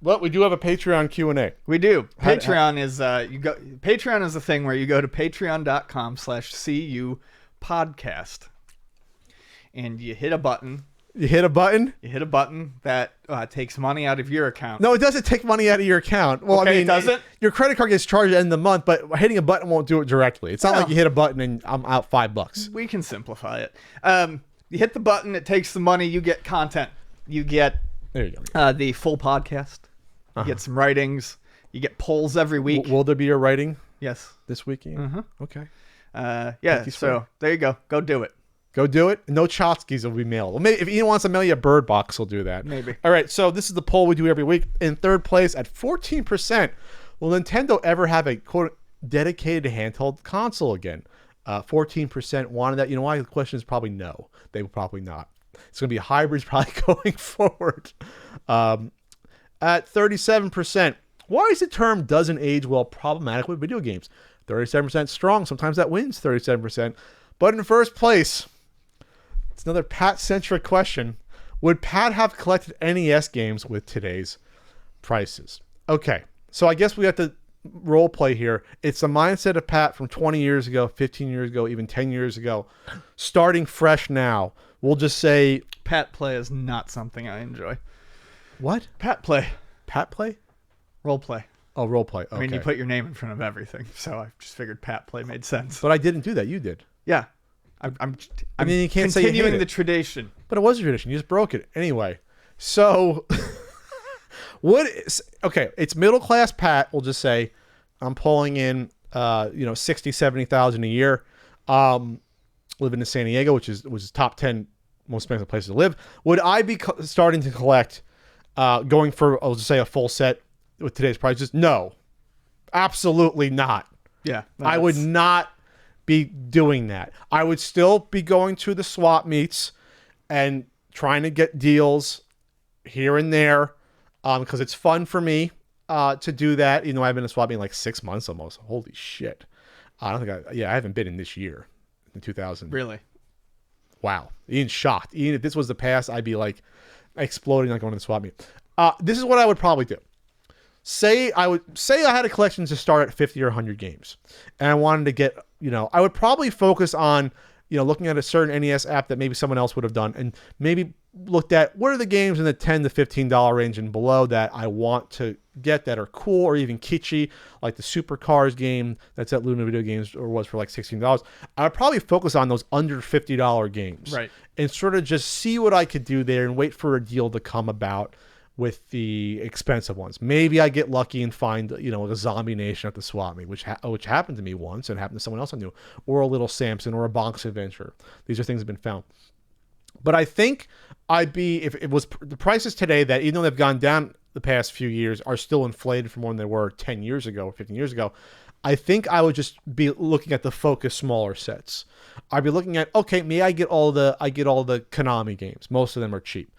Well, we do have a Patreon Q&A. We do. Patreon is Patreon is the thing where you go to patreon.com/CU podcast and you hit a button. You hit a button? You hit a button that takes money out of your account. No, it doesn't take money out of your account. Well, okay, I mean, it doesn't? Your credit card gets charged at the end of the month, but hitting a button won't do it directly. It's not like you hit a button and I'm out $5. We can simplify it. You hit the button, it takes the money, you get content. You get there you go. The full podcast. You get some writings. You get polls every week. Will there be a writing? Yes. This weekend? Mm-hmm. Okay. Yeah, so there you go. Go do it. Go do it. No Chotskys will be mailed. Well, maybe if Ian wants to mail you a bird box, he'll do that. Maybe. All right, so this is the poll we do every week. In third place at 14%, will Nintendo ever have a, quote, dedicated handheld console again? 14% wanted that. You know why? The question is probably no. They will probably not. It's going to be hybrids probably going forward. At 37%, why is the term doesn't age well problematic with video games? 37% strong. Sometimes that wins 37%. But in first place, it's another Pat-centric question. Would Pat have collected NES games with today's prices? Okay, so I guess we have to role play here. It's the mindset of Pat from 20 years ago, 15 years ago, even 10 years ago. Starting fresh now, we'll just say... Pat play is not something I enjoy. What? Pat play. Pat play? Role play. Oh, role play. Okay. I mean, you put your name in front of everything, so I just figured Pat play made sense. But I didn't do that. You did. Yeah. I'm mean, you can't continuing say the tradition. But it was a tradition. You just broke it. Anyway, so okay, it's middle class Pat. We'll just say I'm pulling in 60, 70,000 a year. Living in San Diego, which was top 10 most expensive places to live. Would I be starting to collect going for, I'll just say, a full set with today's prices? No, absolutely not. Yeah. I would not be doing that. I would still be going to the swap meets and trying to get deals here and there because it's fun for me to do that. You know, I've been in a swap meet like 6 months almost. Holy shit. I don't think I haven't been in this year in 2000. Really? Wow. Ian's shocked. Ian, if this was the past, I'd be like exploding like going to the swap meet. This is what I would probably do. Say I had a collection to start at 50 or 100 games and I wanted to get, I would probably focus on, looking at a certain NES app that maybe someone else would have done and maybe looked at what are the games in the $10 to $15 range and below that I want to get that are cool or even kitschy, like the Super Cars game that's at Luna Video Games or was for like $16. I would probably focus on those under $50 games. Right. And sort of just see what I could do there and wait for a deal to come about with the expensive ones. Maybe I get lucky and find, a Zombie Nation at the swap meet, which happened to me once and happened to someone else I knew, or a Little Samson or a Box Adventure. These are things that have been found. But I think I'd be, if it was the prices today that, even though they've gone down the past few years, are still inflated from when they were 10 years ago or 15 years ago, I think I would just be looking at the focus smaller sets. I'd be looking at, okay, maybe I get all the Konami games. Most of them are cheap.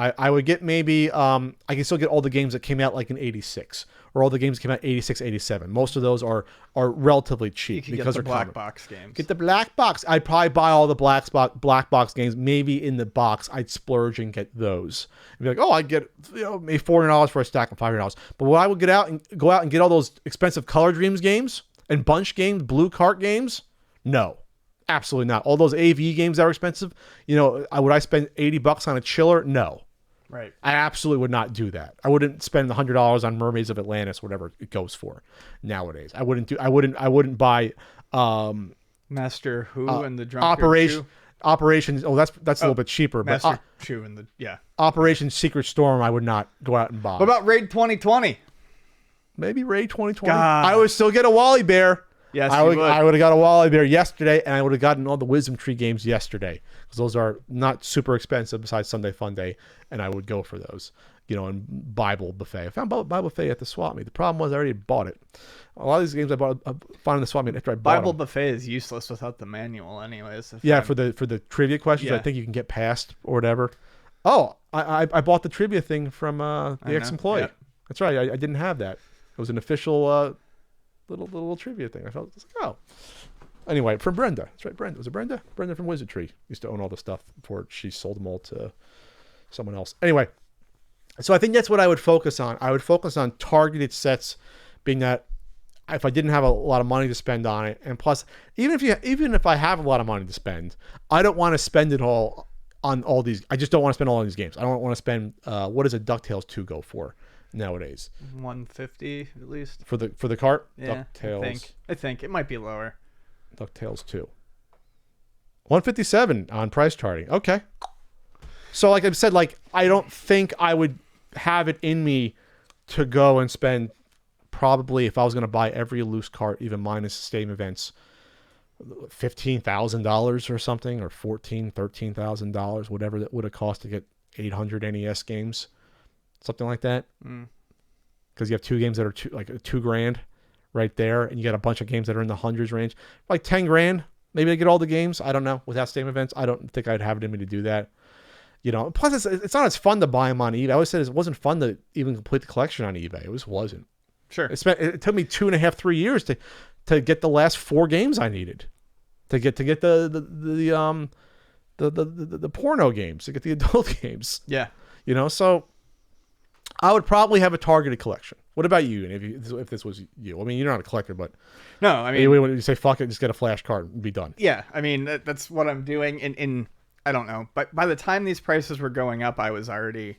I would get maybe, I can still get all the games that came out like in 86 or all the games that came out 86, 87. Most of those are relatively cheap because they're black box games. Get the black box. I'd probably buy all the black box games. Maybe in the box, I'd splurge and get those. And be like, oh, I'd get maybe $400 for a stack of $500. But when I would go out and get all those expensive Color Dreams games and Bunch games, Blue Cart games, no. Absolutely not. All those AV games that are expensive, would I spend $80 on a chiller? No. Right. I absolutely would not do that. I wouldn't spend $100 on Mermaids of Atlantis, whatever it goes for nowadays. I wouldn't buy Master Who and the Drunkard Operations. Oh, that's a little bit cheaper. Master Chew and Operation Secret Storm. I would not go out and buy. What about Raid 2020? Maybe Raid 2020. God. I would still get a Wally Bear. Yes, I would have got a Wally Bear yesterday, and I would have gotten all the Wisdom Tree games yesterday because those are not super expensive besides Sunday Fun Day, and I would go for those. And Bible Buffet. I found Bible Buffet at the swap meet. The problem was I already bought it. A lot of these games I found in the swap meet after I bought Bible them. Buffet is useless without the manual, anyways. For the trivia questions, I think you can get past or whatever. Oh, I bought the trivia thing from the ex-employee. Yep. That's right. I didn't have that. It was an official little trivia thing. I felt like, oh. Anyway, from Brenda. That's right, Brenda. Was it Brenda? Brenda from Wizard Tree used to own all the stuff before she sold them all to someone else. Anyway, So I think that's what I would focus on. I would focus on targeted sets, being that if I didn't have a lot of money to spend on it, and plus, even if I have a lot of money to spend, I don't want to spend it all on all these. I just don't want to spend all on these games. I don't want to spend. What does a DuckTales 2 go for nowadays? 150 at least for the cart. Yeah, DuckTales. I think it might be lower. DuckTales 2. 157 on price charting. Okay. So like I said, like I don't think I would have it in me to go and spend, probably if I was going to buy every loose cart, even minus Steam events, $15,000 or something, or $13,000, whatever that would have cost to get 800 NES games, something like that. Because you have two games that are $2,000 right there, and you got a bunch of games that are in the hundreds range, like 10 grand. Maybe I get all the games. I don't know. Without Steam events, I don't think I'd have it in me to do that. You know, plus it's not as fun to buy them on eBay. I always said it wasn't fun to even complete the collection on eBay. It just wasn't. Sure. It took me 2.5, 3 years to get the last 4 games I needed, to get the porno games, to get the adult games. Yeah. You know, so I would probably have a targeted collection. What about you? And if this was you, I mean, you're not a collector, but no, I mean, when you say fuck it, just get a flash card and be done. Yeah, I mean that's what I'm doing. In I don't know, but by the time these prices were going up, I was already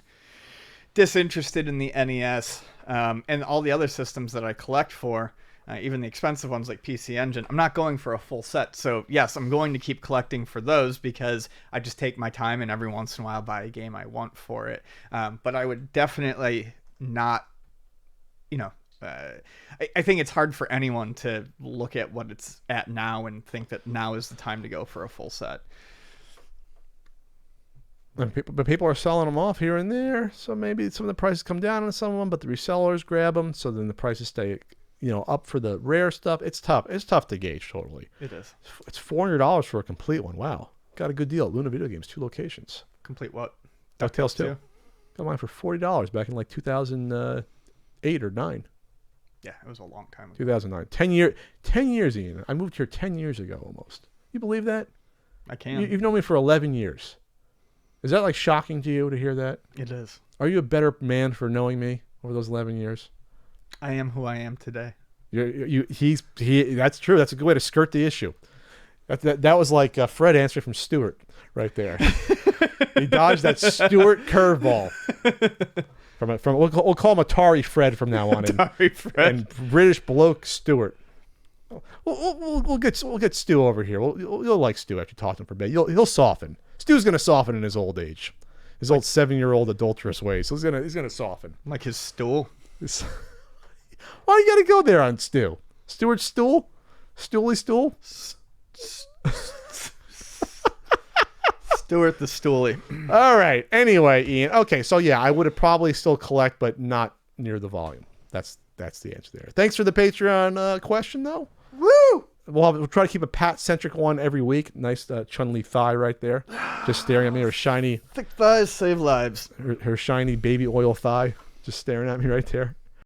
disinterested in the NES and all the other systems that I collect for. Even the expensive ones like PC Engine, I'm not going for a full set. So yes, I'm going to keep collecting for those because I just take my time and every once in a while buy a game I want for it. But I would definitely not, you know, I think it's hard for anyone to look at what it's at now and think that now is the time to go for a full set. And people are selling them off here and there, so maybe some of the prices come down on some of them, but the resellers grab them, so then the prices stay, you know, up for the rare stuff. It's tough. It's tough to gauge totally. It is. It's $400 for a complete one. Wow, got a good deal. Luna Video Games, 2 locations. Complete what? DuckTales 2. Got mine for $40 back in like 2008 or 9. Yeah, it was a long time ago. 2009. 10 years, Ian. I moved here 10 years ago almost. You believe that? I can. You've known me for 11 years. Is that like shocking to you to hear that? It is. Are you a better man for knowing me over those 11 years? I am who I am today. That's true. That's a good way to skirt the issue. That was like Fred answering from Stewart right there. He dodged that Stewart curveball. We'll call him Atari Fred from now on. Atari Fred. And British bloke Stewart. We'll get Stu over here. You'll like Stu after talking for a bit. He'll soften. Stu's gonna soften in his old age, his old 7-year-old adulterous ways. So he's gonna soften. Like his stool. Why you gotta go there on Stu? Stuart's stool? Stooly stool? Stuart the Stoolie. All right. Anyway, Ian. Okay, so yeah, I would have probably still collect, but not near the volume. That's the answer there. Thanks for the Patreon question, though. Woo! We'll try to keep a Pat-centric one every week. Nice Chun-Li thigh right there. Just staring at me. Her shiny... Thick thighs save lives. Her shiny baby oil thigh. Just staring at me right there.